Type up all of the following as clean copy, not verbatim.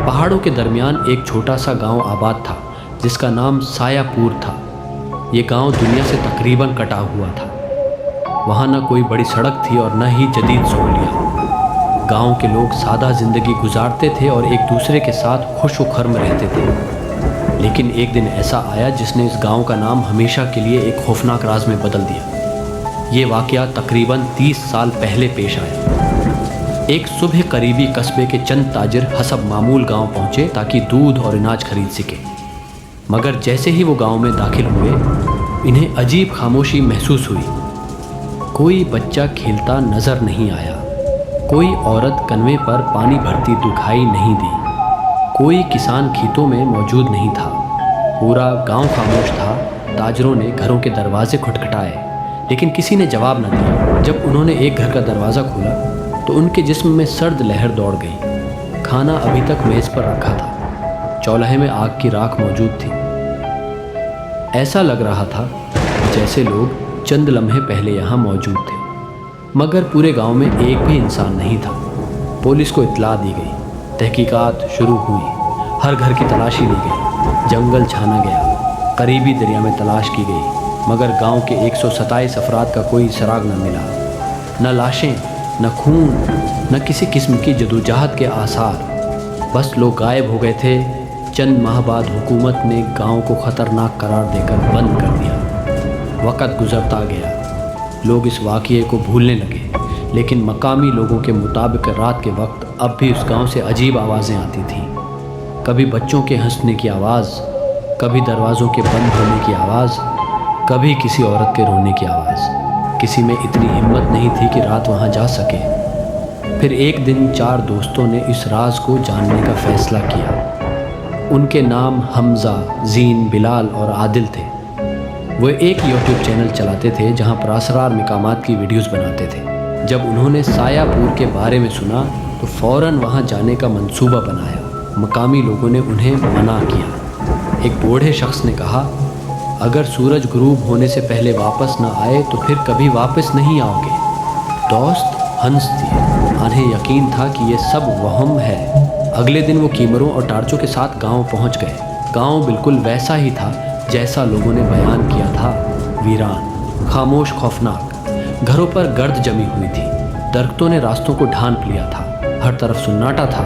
पहाड़ों के दरमियान एक छोटा सा गांव आबाद था जिसका नाम सायापुर था। ये गांव दुनिया से तकरीबन कटा हुआ था। वहाँ न कोई बड़ी सड़क थी और न ही जदीद सहूलियात। गांव के लोग सादा ज़िंदगी गुजारते थे और एक दूसरे के साथ खुश व खर्म रहते थे। लेकिन एक दिन ऐसा आया जिसने इस गांव का नाम हमेशा के लिए एक खौफनाक राज में बदल दिया। ये वाक़या तकरीबन 30 साल पहले पेश आया। एक सुबह करीबी कस्बे के चंद ताजिर हसब मामूल गांव पहुंचे ताकि दूध और अनाज खरीद सके। मगर जैसे ही वो गांव में दाखिल हुए, इन्हें अजीब खामोशी महसूस हुई। कोई बच्चा खेलता नज़र नहीं आया, कोई औरत कन्वे पर पानी भरती दिखाई नहीं दी, कोई किसान खेतों में मौजूद नहीं था। पूरा गांव खामोश था। ताजिरों ने घरों के दरवाजे खटखटाए, लेकिन किसी ने जवाब न दिया। जब उन्होंने एक घर का दरवाज़ा खोला तो उनके जिस्म में सर्द लहर दौड़ गई। खाना अभी तक मेज़ पर रखा था, चौलाहे में आग की राख मौजूद थी। ऐसा लग रहा था जैसे लोग चंद लम्हे पहले यहाँ मौजूद थे। मगर पूरे गांव में एक भी इंसान नहीं था। पुलिस को इत्तला दी गई, तहकीकात शुरू हुई, हर घर की तलाशी ली गई, जंगल छाना गया, करीबी दरिया में तलाश की गई। मगर गांव के 127 अफराद का कोई सुराग न मिला। न लाशें, न खून, न किसी किस्म की जदोजहद के आसार। बस लोग गायब हो गए थे। चंद माह बाद हुकूमत ने गांव को ख़तरनाक करार देकर बंद कर दिया। वक़्त गुज़रता गया, लोग इस वाक़ये को भूलने लगे। लेकिन मकामी लोगों के मुताबिक रात के वक्त अब भी उस गांव से अजीब आवाज़ें आती थीं। कभी बच्चों के हंसने की आवाज़, कभी दरवाज़ों के बंद होने की आवाज़, कभी किसी औरत के रोने की आवाज़। किसी में इतनी हिम्मत नहीं थी कि रात वहाँ जा सके। फिर एक दिन 4 दोस्तों ने इस राज को जानने का फ़ैसला किया। उनके नाम हमज़ा, ज़ीन, बिलाल और आदिल थे। वो एक यूट्यूब चैनल चलाते थे जहाँ पर असरार मकामात की वीडियोज़ बनाते थे। जब उन्होंने सायापुर के बारे में सुना तो फ़ौरन वहाँ जाने का मंसूबा बनाया। मकामी लोगों ने उन्हें मना किया। एक बूढ़े शख्स ने कहा, अगर सूरज गुरूब होने से पहले वापस न आए तो फिर कभी वापस नहीं आओगे। दोस्त हंस दिए। उन्हें यकीन था कि ये सब वहम है। अगले दिन वो कीमरों और टार्चों के साथ गांव पहुंच गए। गांव बिल्कुल वैसा ही था जैसा लोगों ने बयान किया था। वीरान, खामोश, खौफनाक। घरों पर गर्द जमी हुई थी। दरख्तों ने रास्तों को ढांप लिया था। हर तरफ सन्नाटा था।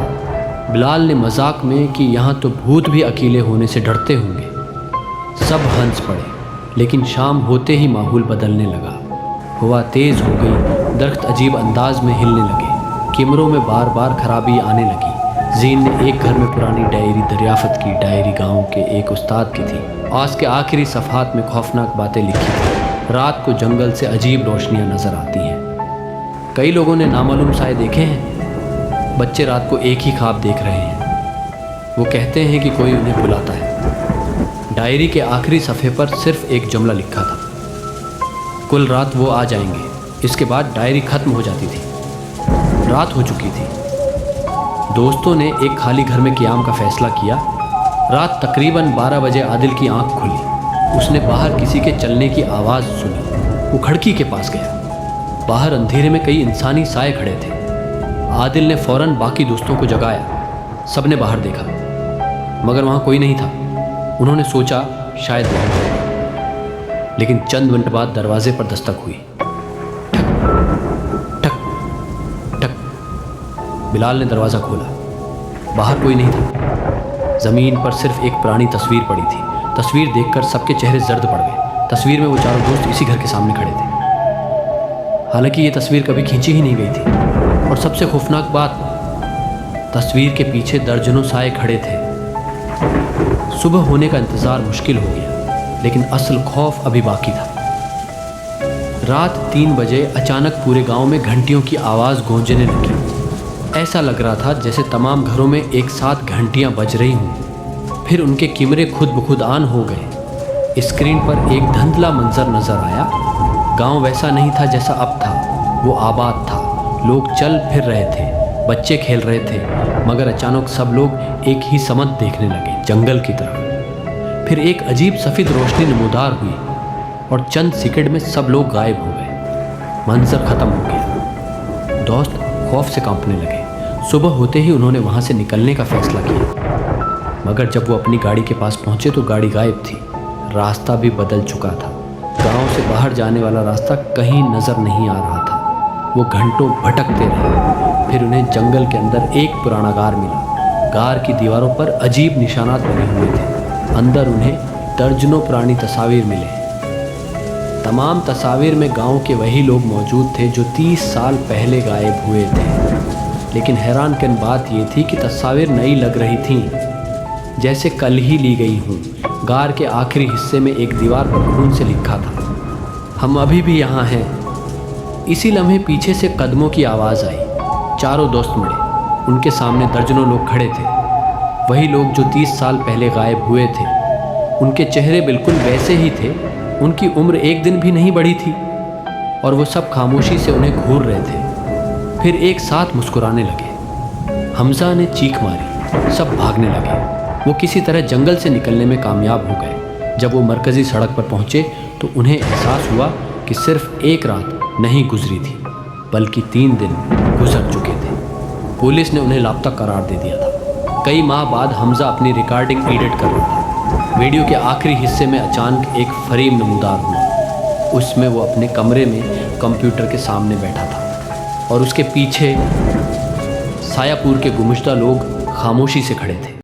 बिलाल ने मजाक में कि यहाँ तो भूत भी अकेले होने से डरते होंगे। सब हंस पड़े। लेकिन शाम होते ही माहौल बदलने लगा। हवा तेज़ हो गई, दरख्त अजीब अंदाज में हिलने लगे, कीमरों में बार बार खराबी आने लगी। ज़ीन ने एक घर में पुरानी डायरी दरियाफ़त की। डायरी गांव के एक उस्ताद की थी। आज के आखिरी सफ़हात में खौफनाक बातें लिखी थी। रात को जंगल से अजीब रोशनियां नज़र आती हैं। कई लोगों ने नामालूम साए देखे हैं। बच्चे रात को एक ही ख्वाब देख रहे हैं। वो कहते हैं कि कोई उन्हें बुलाता है। डायरी के आखिरी सफ़े पर सिर्फ एक जुमला लिखा था, कुल रात वो आ जाएंगे। इसके बाद डायरी ख़त्म हो जाती थी। रात हो चुकी थी। दोस्तों ने एक खाली घर में क़याम का फ़ैसला किया। रात तकरीबन 12 बजे आदिल की आंख खुली। उसने बाहर किसी के चलने की आवाज़ सुनी। वो खिड़की के पास गया। बाहर अंधेरे में कई इंसानी साए खड़े थे। आदिल ने फ़ौरन बाकी दोस्तों को जगाया। सब ने बाहर देखा, मगर वहाँ कोई नहीं था। उन्होंने सोचा शायद वहाँ होगा। लेकिन चंद मिनट बाद दरवाजे पर दस्तक हुई। ठक ठक ठक। बिलाल ने दरवाज़ा खोला। बाहर कोई नहीं था। ज़मीन पर सिर्फ एक पुरानी तस्वीर पड़ी थी। तस्वीर देखकर सबके चेहरे जर्द पड़ गए। तस्वीर में वो चारों दोस्त इसी घर के सामने खड़े थे। हालांकि ये तस्वीर कभी खींची ही नहीं गई थी। और सबसे खौफनाक बात, तस्वीर के पीछे दर्जनों साए खड़े थे। सुबह होने का इंतज़ार मुश्किल हो गया, लेकिन असल खौफ अभी बाकी था। रात 3 बजे अचानक पूरे गांव में घंटियों की आवाज़ गूंजने लगी। ऐसा लग रहा था जैसे तमाम घरों में एक साथ घंटियां बज रही हों। फिर उनके कैमरे खुद ब खुद ऑन हो गए। स्क्रीन पर एक धुंधला मंजर नज़र आया। गांव वैसा नहीं था जैसा अब था। वो आबाद था। लोग चल फिर रहे थे, बच्चे खेल रहे थे। मगर अचानक सब लोग एक ही समत देखने लगे, जंगल की तरफ। फिर एक अजीब सफ़ेद रोशनी नमूदार हुई और चंद सेकंड में सब लोग गायब हो गए। मंजर ख़त्म हो गया। दोस्त खौफ से कांपने लगे। सुबह होते ही उन्होंने वहाँ से निकलने का फैसला किया, मगर जब वो अपनी गाड़ी के पास पहुँचे तो गाड़ी गायब थी। रास्ता भी बदल चुका था। गांव से बाहर जाने वाला रास्ता कहीं नज़र नहीं आ रहा था। वो घंटों भटकते रहे। फिर उन्हें जंगल के अंदर एक पुराना गार मिला। गार की दीवारों पर अजीब निशानात बने हुए थे। अंदर उन्हें दर्जनों पुरानी तस्वीर मिले। तमाम तस्वीर में गांव के वही लोग मौजूद थे जो 30 साल पहले गायब हुए थे। लेकिन हैरानकुन बात यह थी कि तस्वीर नई लग रही थीं, जैसे कल ही ली गई हूँ। गार के आखिरी हिस्से में एक दीवार पर खून से लिखा था, हम अभी भी यहाँ हैं। इसी लम्हे पीछे से कदमों की आवाज़ आई। चारों दोस्त मुड़े। उनके सामने दर्जनों लोग खड़े थे, वही लोग जो 30 साल पहले गायब हुए थे। उनके चेहरे बिल्कुल वैसे ही थे। उनकी उम्र एक दिन भी नहीं बढ़ी थी और वो सब खामोशी से उन्हें घूर रहे थे। फिर एक साथ मुस्कुराने लगे। हमजा ने चीख मारी। सब भागने लगे। वो किसी तरह जंगल से निकलने में कामयाब हो गए। जब वो मरकज़ी सड़क पर पहुँचे तो उन्हें एहसास हुआ कि सिर्फ एक रात नहीं गुजरी थी, बल्कि 3 दिन गुजर चुके थे। पुलिस ने उन्हें लापता करार दे दिया था। कई माह बाद हमजा अपनी रिकॉर्डिंग एडिट कर रहा था। वीडियो के आखिरी हिस्से में अचानक एक फरेब नमूदार हुआ। उसमें वो अपने कमरे में कंप्यूटर के सामने बैठा था और उसके पीछे सायापुर के गुमशुदा लोग खामोशी से खड़े थे।